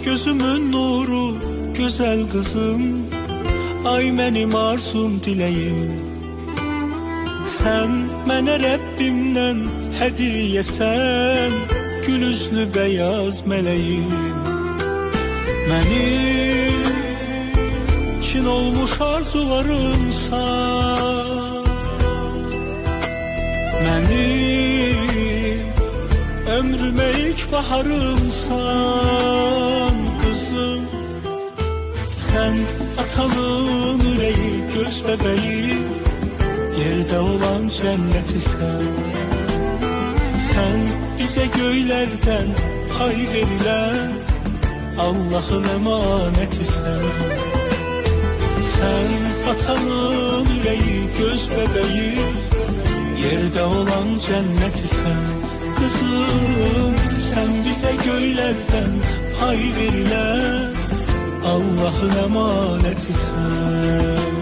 gözümün nuru, güzel kızım. Ay benim arzum, dileyim. Sen mənə Rəbbimdən hədiyəsən, gül üzlü beyaz meleğim. Mənim kin olmuş arzularımsan, mənim ömrümə ilk baharımsan kızım. Sen atanın yüreği, göz bebeği, yerde olan cenneti sen. Sen bize göylerden pay verilen Allah'ın emaneti sen. Sen atanın yüreği, göz bebeği, yerde olan cenneti sen. Kızım sen bize göylerden pay verilen Allah'ın emaneti sen.